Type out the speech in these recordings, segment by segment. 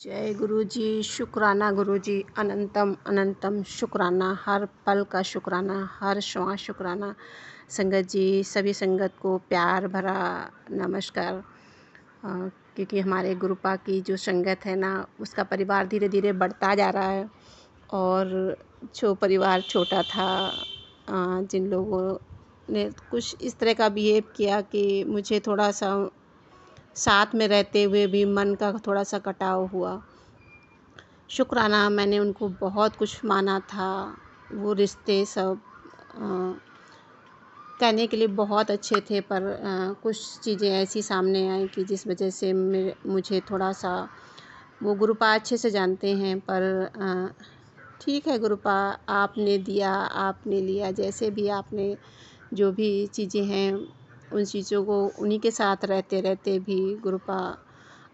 जय गुरु जी। शुक्राना गुरु जी, अनंतम अनंतम शुक्राना, हर पल का शुक्राना, हर श्वास शुक्राना। संगत जी, सभी संगत को प्यार भरा नमस्कार। क्योंकि हमारे गुरुपा की जो संगत है ना, उसका परिवार धीरे धीरे बढ़ता जा रहा है। और जो परिवार छोटा था, जिन लोगों ने कुछ इस तरह का बिहेव किया कि मुझे थोड़ा सा साथ में रहते हुए भी मन का थोड़ा सा कटाव हुआ। शुक्राना, मैंने उनको बहुत कुछ माना था। वो रिश्ते सब कहने के लिए बहुत अच्छे थे, पर कुछ चीज़ें ऐसी सामने आई कि जिस वजह से मुझे थोड़ा सा, वो गुरुपा अच्छे से जानते हैं, पर ठीक है गुरुपा, आपने दिया आपने लिया, जैसे भी आपने जो भी चीज़ें हैं उन चीज़ों को उन्हीं के साथ रहते रहते भी गुरुपा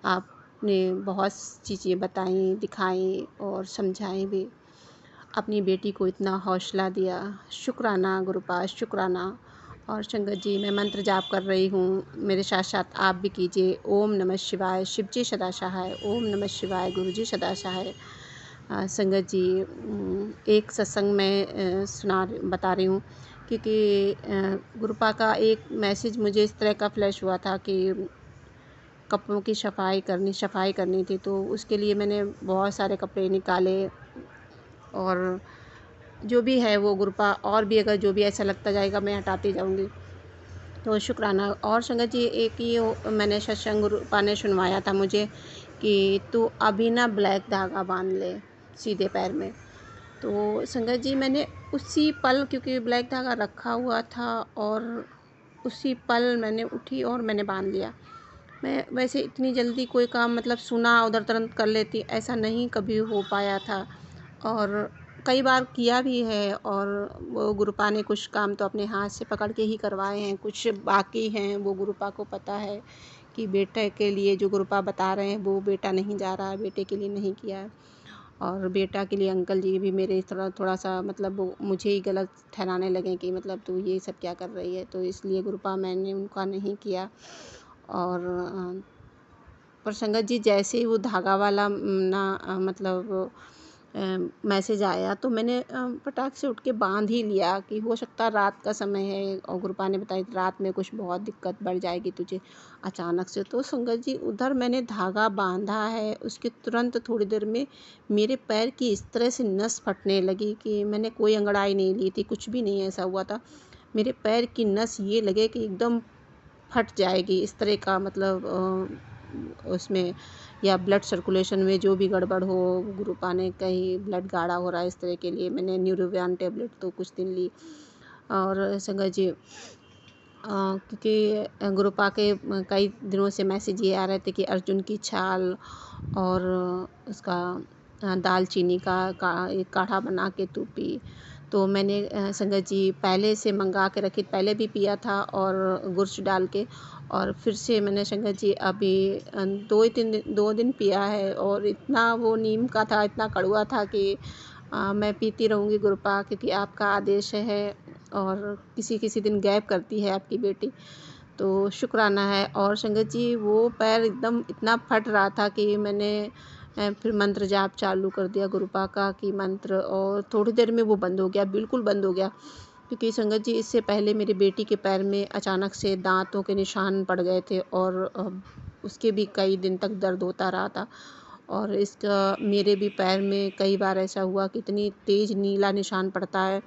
आपने बहुत चीज़ें बताई, दिखाई और समझाई भी। अपनी बेटी को इतना हौसला दिया। शुक्राना गुरुपा, शुक्राना। और संगत जी, मैं मंत्र जाप कर रही हूँ, मेरे साथ साथ आप भी कीजिए। ओम नमः शिवाय, शिव जी सदा सहाय। ओम नमः शिवाय, गुरु जी सदा सहाय। संगत जी, एक सत्संग में बता रही हूँ, क्योंकि गुरुपा का एक मैसेज मुझे इस तरह का फ्लैश हुआ था कि कपड़ों की सफाई करनी थी। तो उसके लिए मैंने बहुत सारे कपड़े निकाले, और जो भी है वो गुरुपा, और भी अगर जो भी ऐसा लगता जाएगा मैं हटाती जाऊँगी। तो शुक्राना। और संगत जी, एक ये मैंने सत्संग गुरुपा ने सुनवाया था मुझे कि तू अभी ना ब्लैक धागा बांध ले सीधे पैर में। तो संगत जी, मैंने उसी पल, क्योंकि ब्लैक धागा रखा हुआ था, और उसी पल मैंने उठी और मैंने बांध लिया। मैं वैसे इतनी जल्दी कोई काम मतलब सुना उधर तुरंत कर लेती, ऐसा नहीं कभी हो पाया था। और कई बार किया भी है, और वो गुरुपा ने कुछ काम तो अपने हाथ से पकड़ के ही करवाए हैं, कुछ बाकी हैं वो गुरुपा को पता है कि बेटे के लिए जो गुरुपा बता रहे हैं वो बेटा नहीं जा रहा है, बेटे के लिए नहीं किया है। और बेटा के लिए अंकल जी भी मेरे थोड़ा थोड़ा सा मतलब वो मुझे ही गलत ठहराने लगे कि मतलब तू ये सब क्या कर रही है, तो इसलिए गुरुपा मैंने उनका नहीं किया। और पर संगत जी, जैसे ही वो धागा वाला मतलब मैसेज आया, तो मैंने फटाक से उठ के बांध ही लिया कि हो सकता है रात का समय है, और गुरुपा ने बताया रात में कुछ बहुत दिक्कत बढ़ जाएगी तुझे अचानक से। तो संगत जी, उधर मैंने धागा बांधा है, उसके तुरंत थोड़ी देर में मेरे पैर की इस तरह से नस फटने लगी कि मैंने कोई अंगड़ाई नहीं ली थी, कुछ भी नहीं ऐसा हुआ था। मेरे पैर की नस ये लगे कि एकदम फट जाएगी, इस तरह का मतलब उसमें, या ब्लड सर्कुलेशन में जो भी गड़बड़ हो, गुरुपा ने कहीं ब्लड गाढ़ा हो रहा है इस तरह के लिए मैंने न्यूरोबियान टेबलेट तो कुछ दिन ली। और संगत जी, क्योंकि गुरुपा के कई दिनों से मैसेज ये आ रहे थे कि अर्जुन की छाल और उसका दालचीनी का एक काढ़ा बना के तू पी। तो मैंने संगत जी पहले से मंगा के रखी, पहले भी पिया था और गुर्च डाल के, और फिर से मैंने संगत जी अभी 2 दिन पिया है, और इतना वो नीम का था, इतना कड़वा था कि मैं पीती रहूँगी गुरुपा, क्योंकि आपका आदेश है। और किसी किसी दिन गैप करती है आपकी बेटी, तो शुक्राना है। और संगत जी, वो पैर एकदम इतना फट रहा था कि मैंने फिर मंत्र जाप चालू कर दिया गुरुपा का कि मंत्र, और थोड़ी देर में वो बंद हो गया, बिल्कुल बंद हो गया। क्योंकि संगत जी, इससे पहले मेरी बेटी के पैर में अचानक से दांतों के निशान पड़ गए थे, और उसके भी कई दिन तक दर्द होता रहा था। और इसका मेरे भी पैर में कई बार ऐसा हुआ कि इतनी तेज़ नीला निशान पड़ता है,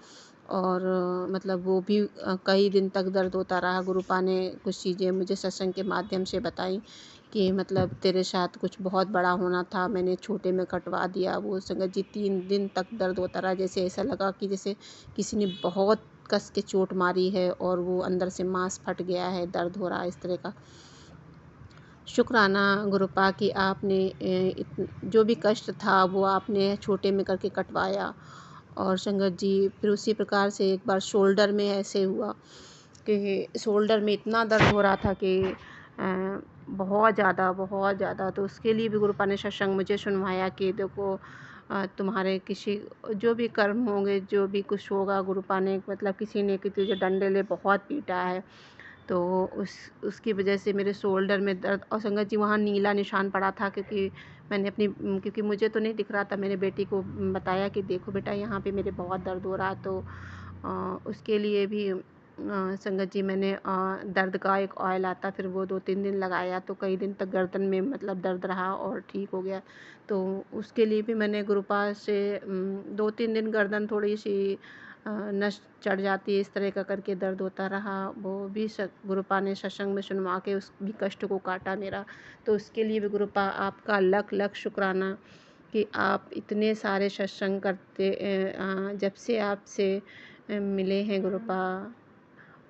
और मतलब वो भी कई दिन तक दर्द होता रहा। गुरुपा ने कुछ चीज़ें मुझे सत्संग के माध्यम से बताई कि मतलब तेरे साथ कुछ बहुत बड़ा होना था, मैंने छोटे में कटवा दिया। वो संगत जी 3 दिन तक दर्द होता रहा, जैसे ऐसा लगा कि जैसे किसी ने बहुत कस के चोट मारी है और वो अंदर से मांस फट गया है, दर्द हो रहा है इस तरह का। शुक्राना गुरुपा कि आपने जो भी कष्ट था वो आपने छोटे में करके कटवाया। और संगत जी, फिर उसी प्रकार से एक बार शोल्डर में ऐसे हुआ कि शोल्डर में इतना दर्द हो रहा था कि बहुत ज़्यादा। तो उसके लिए भी गुरुपा ने सत्संग मुझे सुनवाया कि देखो, तुम्हारे किसी जो भी कर्म होंगे, जो भी कुछ होगा, गुरुपा ने मतलब किसी ने कि तुझे डंडे ले बहुत पीटा है, तो उसकी वजह से मेरे शोल्डर में दर्द। और संगत जी, वहाँ नीला निशान पड़ा था, क्योंकि मैंने अपनी क्योंकि मुझे तो नहीं दिख रहा था, मेरे बेटी को बताया कि देखो बेटा यहाँ पे मेरे बहुत दर्द हो रहा है। तो उसके लिए भी संगत जी मैंने दर्द का एक ऑयल आता, फिर वो 2-3 दिन लगाया तो कई दिन तक गर्दन में मतलब दर्द रहा और ठीक हो गया। तो उसके लिए भी मैंने गुरुपाद से 2-3 दिन गर्दन थोड़ी सी नस चढ़ जाती है, इस तरह का करके दर्द होता रहा। वो भी गुरुपा ने सत्संग में सुनवा के उस भी कष्ट को काटा मेरा। तो उसके लिए भी गुरुपा आपका लख लख शुक्राना कि आप इतने सारे सत्संग करते जब से आपसे मिले हैं गुरुपा,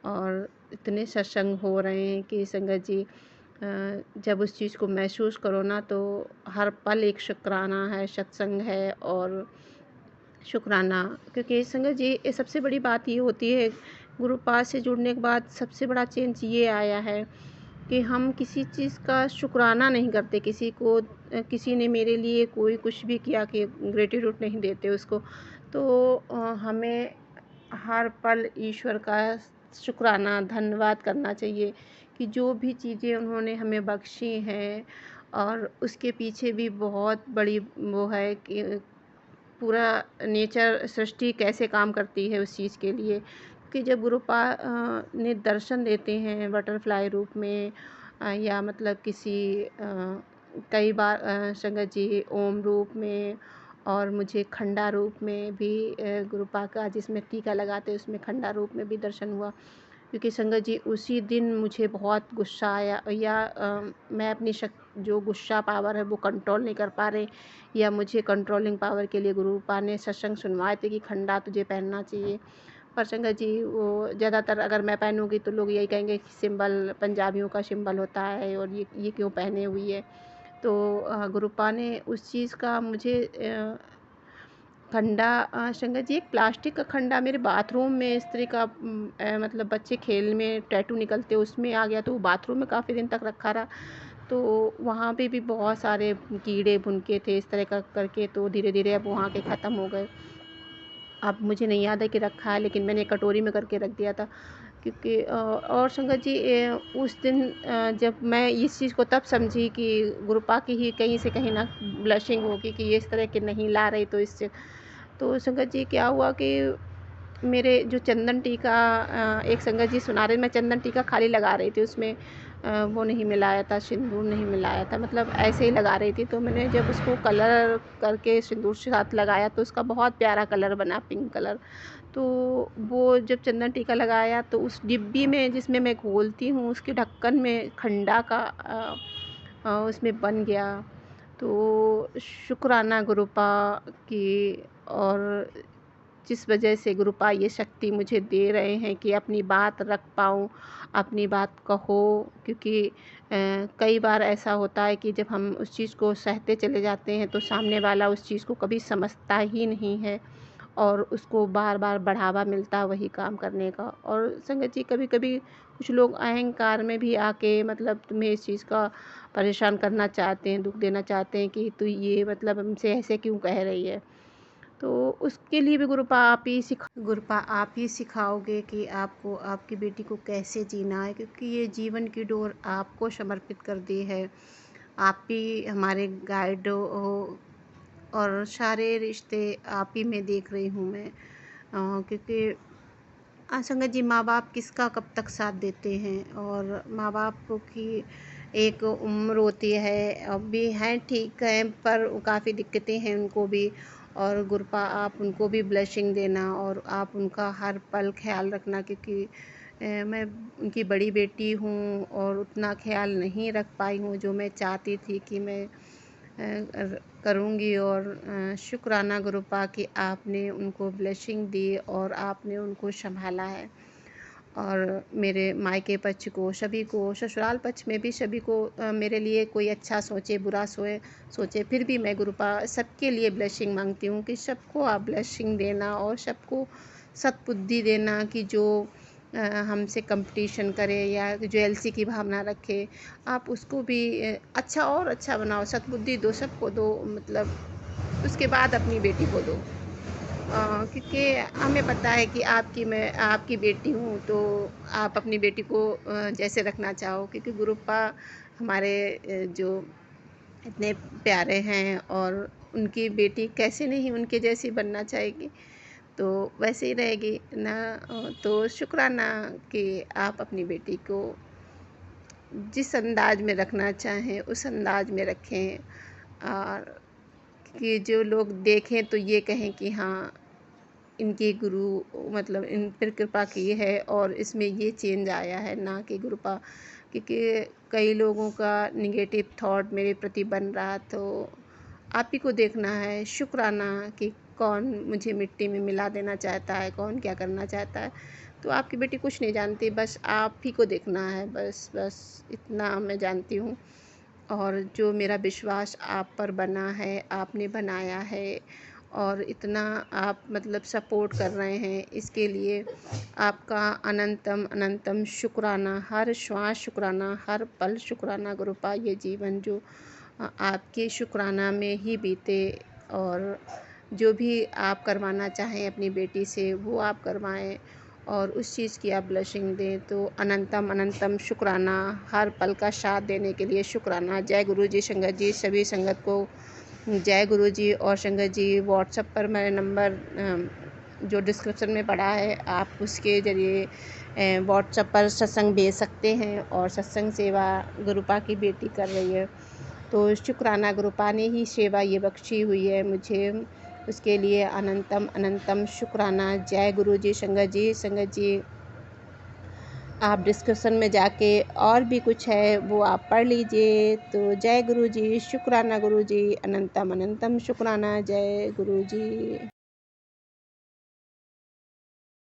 और इतने सत्संग हो रहे हैं कि संगत जी जब उस चीज़ को महसूस करो ना तो हर पल एक शुक्राना है, सत्संग है और शुक्राना। क्योंकि संगत जी ये सबसे बड़ी बात ये होती है, गुरुपाद से जुड़ने के बाद सबसे बड़ा चेंज ये आया है कि हम किसी चीज़ का शुक्राना नहीं करते। किसी ने मेरे लिए कोई कुछ भी किया कि ग्रेटिट्यूड नहीं देते उसको। तो हमें हर पल ईश्वर का शुक्राना धन्यवाद करना चाहिए कि जो भी चीज़ें उन्होंने हमें बख्शी हैं, और उसके पीछे भी बहुत बड़ी वो है कि पूरा नेचर सृष्टि कैसे काम करती है उस चीज़ के लिए। कि जब गुरुपा ने दर्शन देते हैं बटरफ्लाई रूप में या मतलब किसी कई बार संगत जी ओम रूप में, और मुझे खंडा रूप में भी गुरुपा का जिसमें टीका लगाते हैं उसमें खंडा रूप में भी दर्शन हुआ। क्योंकि संगत जी उसी दिन मुझे बहुत गुस्सा आया, या मैं अपनी जो गुस्सा पावर है वो कंट्रोल नहीं कर पा रहे, या मुझे कंट्रोलिंग पावर के लिए गुरुपा ने सत्संग सुनवाए थे कि खंडा तुझे पहनना चाहिए। पर संगत जी वो ज़्यादातर अगर मैं पहनूंगी तो लोग यही कहेंगे कि सिंबल पंजाबियों का सिंबल होता है और ये क्यों पहने हुई है। तो गुरुपा ने उस चीज़ का मुझे खंडा संगत जी एक प्लास्टिक का खंडा मेरे बाथरूम में इस तरह का मतलब बच्चे खेल में टैटू निकलते उसमें आ गया, तो वो बाथरूम में काफ़ी दिन तक रखा रहा। तो वहाँ पे भी बहुत सारे कीड़े भुनके थे इस तरह का करके, तो धीरे धीरे अब वहाँ के ख़त्म हो गए। अब मुझे नहीं याद है कि रखा है, लेकिन मैंने कटोरी में करके रख दिया था। क्योंकि और संगत जी उस दिन जब मैं इस चीज़ को तब समझी कि गुरुपा की ही कहीं से कहीं ना ब्लशिंग होगी कि ये इस तरह के नहीं ला रही, तो इससे तो संगत जी क्या हुआ कि मेरे जो चंदन टीका एक संगत जी सुना रहे, मैं चंदन टीका खाली लगा रही थी, उसमें वो नहीं मिलाया था, सिंदूर नहीं मिलाया था, मतलब ऐसे ही लगा रही थी। तो मैंने जब उसको कलर करके सिंदूर के साथ लगाया तो उसका बहुत प्यारा कलर बना, पिंक कलर। तो वो जब चंदन टीका लगाया तो उस डिब्बी में जिसमें मैं घोलती हूँ उसके ढक्कन में खंडा का उसमें बन गया। तो शुक्राना गुरुपा की, और जिस वजह से गुरुपा ये शक्ति मुझे दे रहे हैं कि अपनी बात रख पाऊँ, अपनी बात कहो। क्योंकि कई बार ऐसा होता है कि जब हम उस चीज़ को सहते चले जाते हैं तो सामने वाला उस चीज़ को कभी समझता ही नहीं है, और उसको बार बार बढ़ावा मिलता है वही काम करने का। और संगत जी कभी कभी कुछ लोग अहंकार में भी आके मतलब तुम्हें इस चीज़ का परेशान करना चाहते हैं, दुख देना चाहते हैं कि तू ये मतलब हमसे ऐसे क्यों कह रही है। तो उसके लिए भी गुरुपा आप ही सिखाओगे कि आपको आपकी बेटी को कैसे जीना है, क्योंकि ये जीवन की डोर आपको समर्पित कर दी है। आप ही हमारे गाइड हो, और सारे रिश्ते आप ही में देख रही हूँ मैं। क्योंकि संगत जी माँ बाप किसका कब तक साथ देते हैं, और माँ बाप की एक उम्र होती है, अब भी हैं ठीक है पर काफ़ी दिक्कतें हैं उनको भी। और गुरुपा आप उनको भी ब्लेसिंग देना और आप उनका हर पल ख्याल रखना, क्योंकि मैं उनकी बड़ी बेटी हूँ और उतना ख्याल नहीं रख पाई हूँ जो मैं चाहती थी कि मैं करूँगी। और शुक्राना गुरुपा कि आपने उनको ब्लेसिंग दी और आपने उनको संभाला है। और मेरे मायके पक्ष को सभी को, ससुराल पक्ष में भी सभी को मेरे लिए कोई अच्छा सोचे बुरा सोचे, फिर भी मैं गुरुपा सबके लिए ब्लेसिंग मांगती हूँ कि सबको आप ब्लेसिंग देना और सबको सद्बुद्धि देना कि जो हमसे कंपटीशन करे या जेलसी की भावना रखे, आप उसको भी अच्छा और अच्छा बनाओ, सद्बुद्धि दो, सबको दो, मतलब उसके बाद अपनी बेटी को दो। क्योंकि हमें पता है कि मैं आपकी बेटी हूँ, तो आप अपनी बेटी को जैसे रखना चाहो। क्योंकि गुरुपा हमारे जो इतने प्यारे हैं और उनकी बेटी कैसे नहीं उनके जैसी बनना चाहेगी, तो वैसे ही रहेगी ना। तो शुक्राना कि आप अपनी बेटी को जिस अंदाज में रखना चाहें उस अंदाज में रखें, और कि जो लोग देखें तो ये कहें कि हाँ, इनकी गुरु मतलब इन पर कृपा की है और इसमें ये चेंज आया है, ना कि कृपा। क्योंकि कई लोगों का निगेटिव थॉट मेरे प्रति बन रहा, तो आप ही को देखना है शुक्राना कि कौन मुझे मिट्टी में मिला देना चाहता है, कौन क्या करना चाहता है। तो आपकी बेटी कुछ नहीं जानती, बस आप ही को देखना है, बस बस इतना मैं जानती हूँ। और जो मेरा विश्वास आप पर बना है, आपने बनाया है, और इतना आप मतलब सपोर्ट कर रहे हैं, इसके लिए आपका अनंतम अनंतम शुक्राना, हर श्वास शुक्राना, हर पल शुक्राना गुरुपा। ये जीवन जो आपके शुक्राना में ही बीते, और जो भी आप करवाना चाहें अपनी बेटी से वो आप करवाएं, और उस चीज़ की आप ब्लेसिंग दें। तो अनंतम अनंतम शुक्राना, हर पल का साथ देने के लिए शुक्राना। जय गुरु जी, संगत जी, सभी संगत को जय गुरु जी। और संगत जी, व्हाट्सएप पर मेरा नंबर जो डिस्क्रिप्शन में पड़ा है, आप उसके ज़रिए व्हाट्सएप पर सत्संग भेज सकते हैं, और सत्संग सेवा गुरुपा की बेटी कर रही है। तो शुक्राना, गुरुपा ने ही सेवा ये बख्शी हुई है मुझे, उसके लिए अनंतम अनंतम शुक्राना। जय गुरु जी, संगत जी। संगत जी, आप डिस्क्रिप्शन में जाके और भी कुछ है वो आप पढ़ लीजिए। तो जय गुरु जी, शुक्राना गुरु जी, अनंतम अनंतम शुक्राना। जय गुरु जी।